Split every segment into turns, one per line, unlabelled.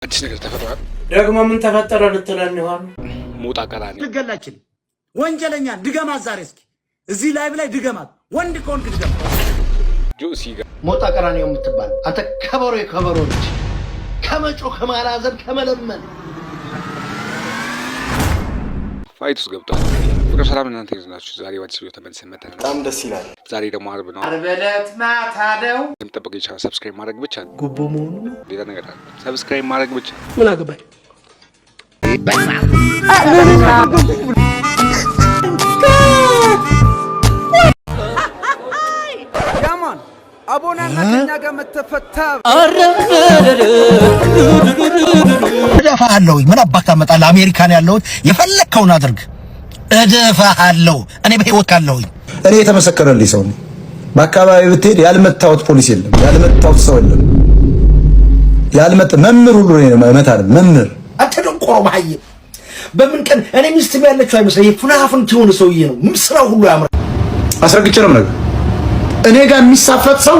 አዲስ ነገር ተፈጥሯል።
ደግሞ ምን ተፈጠረ ልትለን ይሆን?
ሞጣ ቀራኒ
ልገላችን ወንጀለኛ ድገማት ዛሬ እስኪ እዚህ ላይቭ ላይ ድገማት። ወንድ ኮንክ ድገማት።
ጆሲ ጋር
ሞጣ ቀራኒ የምትባል አንተ ከበሮ ልጅ ከመጮ ከማላዘን ከመለመን
ፋይቱስ ገብቷል። ፍቅር ሰላም እናንተ ይዝናችሁ። ዛሬ ወዲስ ቪዲዮ ተመልሰን መጣን።
በጣም ደስ ይላል።
ዛሬ ደግሞ አርብ ነው።
አርብ ዕለት ማታ ነው።
የምጠብቀው ይቻላል። ሰብስክራይብ ማድረግ ብቻ ነው።
ጉቦ መሆኑ
ሌላ ነገር አለ። ሰብስክራይብ ማድረግ ብቻ።
ምን አገባኝ?
ያማን አቦናና ከኛ ጋር መተፈታ
እደፋለሁ። ምን አባካ መጣለ አሜሪካን ያለሁት የፈለከውን አድርግ እደፋለሁ። እኔ በህይወት ካለሁኝ
እኔ የተመሰከረልኝ ሰው ነኝ። በአካባቢ ብትሄድ ያልመታወት ፖሊስ የለም፣ ያልመታወት ሰው የለም። መምህር ሁሉ ነው መታል መምህር
አንተ ደንቆሮ ማየ በምን ቀን እኔ ሚስትም ያለችው አይመስለኝ ፍናፍን ትሆነ ሰውዬ ነው። ምን ስራው ሁሉ ያምራል።
አስረግጬ ነው ነገር እኔ ጋር የሚሳፈጥ ሰው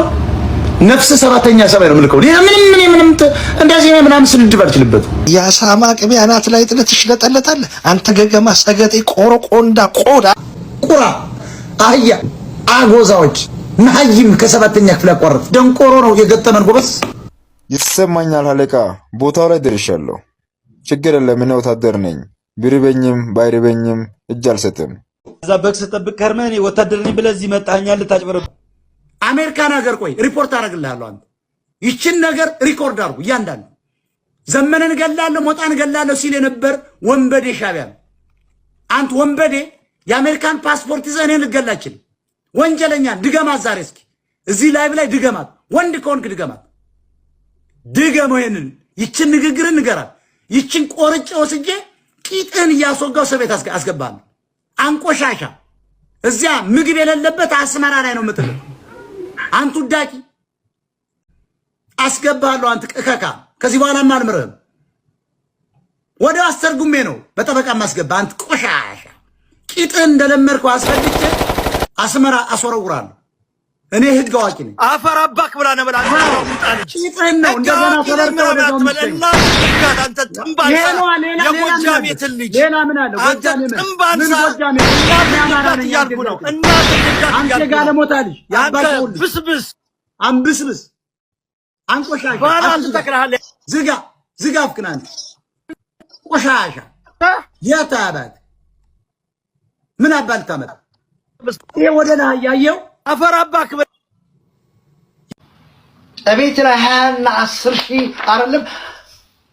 ነፍስ ሰባተኛ ሰማይ ነው ምልከው። ምንም እንደዚህ ነው ምናምን ስንድብ አልችልበት።
ያሳማ ቅቤ አናት ላይ ጥለት ትሽለጠለታለህ አንተ ገገማ ሰገጤ ቆሮቆንዳ ቆዳ
ቁራ አህያ አጎዛዎች ናይም ከሰባተኛ ክፍል ያቋረጥ ደንቆሮ ነው የገጠመን ጎበስ።
ይሰማኛል አለቃ፣ ቦታው ላይ ደርሻለሁ። ችግር የለም እኔ ወታደር ነኝ። ቢርበኝም ባይርበኝም እጅ አልሰጥም።
እዛ በክስ ተጠብቅ ከርመህ እኔ ወታደር ነኝ ብለህ እዚህ መጣኸኛል ልታጭበረብ።
አሜሪካን ሀገር ቆይ ሪፖርት አደርግልሃለሁ። አንተ ይችን ነገር ሪኮርድ አድርጉ እያንዳንዱ። ዘመነን ገላለሁ ሞጣን ገላለሁ ሲል የነበር ወንበዴ ሻቢያ ነው። አንተ ወንበዴ የአሜሪካን ፓስፖርት ይዘህ እኔን ልገላችን ወንጀለኛ ድገማት ዛሬ እስኪ እዚህ ላይቭ ላይ ድገማት። ወንድ ከሆንክ ድገማት። ድገመው ይሄንን ይችን ንግግርን ንገራት። ይችን ቆርጬ ወስጄ ቂጥህን እያስወጋው ሰው ቤት አስገባለሁ። አንቆሻሻ እዚያ ምግብ የሌለበት አስመራ ላይ ነው የምጥልህ። አንቱ ዳቂ አስገባለሁ። አንተ ቅከካ ከዚህ በኋላ ማልምርህም ወደ አስተርጉሜ ነው በጠበቃ ማስገባ። አንተ ቆሻሻ ቂጥህን እንደለመድከው አስፈልጬ አስመራ አስወረውራለሁ። እኔ ህግ አዋቂ ነኝ።
አፈር አባክ ብላ ነው ብላ
ቂጥህን ነው እንደገና ተበርተው ወደ
ተመለና አንተ ጥምባል የጎጃም የትል ልጅ
ሌላ ምን አለ? ጎጃም ምን ጎጃም ምን ያልኩ ነው። አንተ ጋር ለሞታ ልጅ ያባሽው
ብስብስ
አንብስብስ አንቆሻሻ
ባላል ተከራለ
ዝጋ ፍክናን ቆሻሻ ያታባት ምን አባል ታመጣ ይሄ ወደና ያየው
አፈር አባክ
እቤት ላይ 20 እና 10 ሺህ አይደለም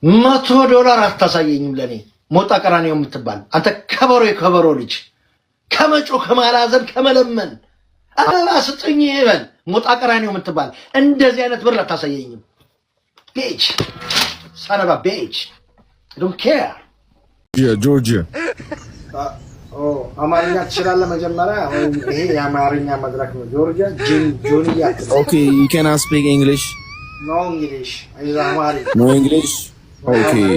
$100 አታሳየኝም ለኔ ሞጣ ቀራኒ የምትባል አንተ ከበሮ ልጅ ከመጮ ከማላዘን ከመለመን አላስጥኝ ይበል ሞጣ ቀራኒ የምትባል እንደዚህ አይነት ብር አታሳየኝም። ቤች ሳናባ ቤች don't care
ጆርጂያ
አማርኛ ትችላለህ መጀመሪያ ወይ ይሄ የአማርኛ መድረክ ነው። ጆርጂያ ጆንያ
Okay, you cannot speak English.
No English.
No English. Okay,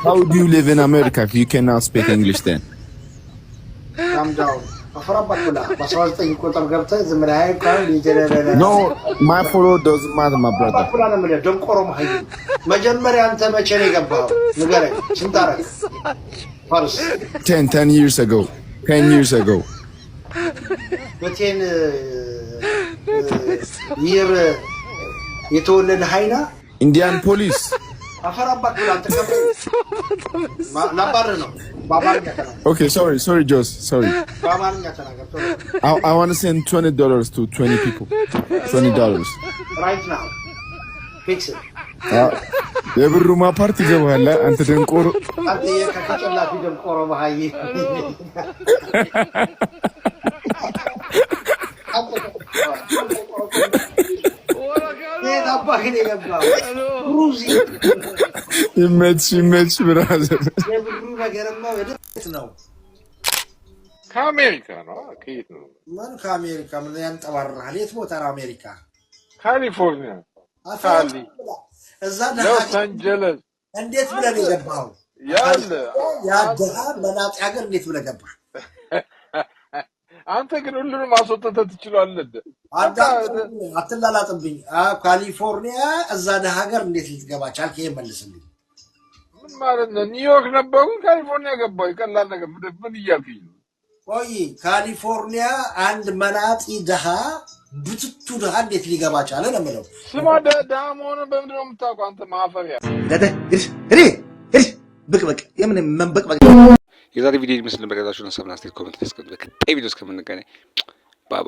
how do you live in America if you cannot speak English then?
Calm down. አፈራባኩላ በ19 ቁጥር ገብተህ ዝም ብለህ አይካል ይጀረረረ
No, my follow doesn't matter, my brother.
አፈራባኩላ ነው ማለት ደንቆሮ ማህይ መጀመሪያ አንተ መቼ ነው የገባው ንገረኝ። ስንት አረግ First
10 years ago. 10 years ago.
በቴን ይር የተወለደ ሃይና
Indian police.
አፈራባኩላ አንተ ናባር ነው ባባርኛ ተናገር።
Okay, sorry, Joss. Sorry.
ባባርኛ ተናገር።
I want to send $20 to 20 people. $20.
Right now. Fix it.
የብሩማ ፓርቲ ገባለ አንተ ደንቆሮ
አንተ የከከጨላፊ ደንቆሮ ባይ
ይመች ብራዘር
የብሩ ነገርማ ወደት ነው።
ከአሜሪካ ነው። ከየት ነው?
ማን ከአሜሪካ ምን ያንጠባራል? የት ቦታ ነው አሜሪካ?
ካሊፎርኒያ እዛ ሎስ አንጀለስ።
እንዴት ብለህ ነው የገባኸው? ያደሃ መናጤ ሀገር እንዴት ብለህ ገባህ?
አንተ ግን ሁሉንም ማስወጣት ትችላለህ።
አትላላጥብኝ። ካሊፎርኒያ እዛ ደሃ ሀገር እንዴት ልትገባ ቻልክ? ይሄ መልስልኝ።
ማለት ነው። ኒውዮርክ ነበሩ፣ ካሊፎርኒያ ገባሁ። ቀላል ነገር ምን እያልኩኝ ነው?
ቆይ ካሊፎርኒያ አንድ መናጢ ድሃ ብትቱ ድሃ እንዴት ሊገባ ቻለ ነው የምለው።
ስማ ድሃ መሆኑን በምንድን ነው የምታውቀው አንተ ማፈሪያ?
ብቅብቅ የምን መንበቅበቅ።
የዛሬ ቪዲዮ ይመስል ነበር። ያዛችሁን ሀሳብና አስተያየት ኮሜንት ላይ አስቀምጡ። በቀጣይ ቪዲዮ እስከምንገናኝ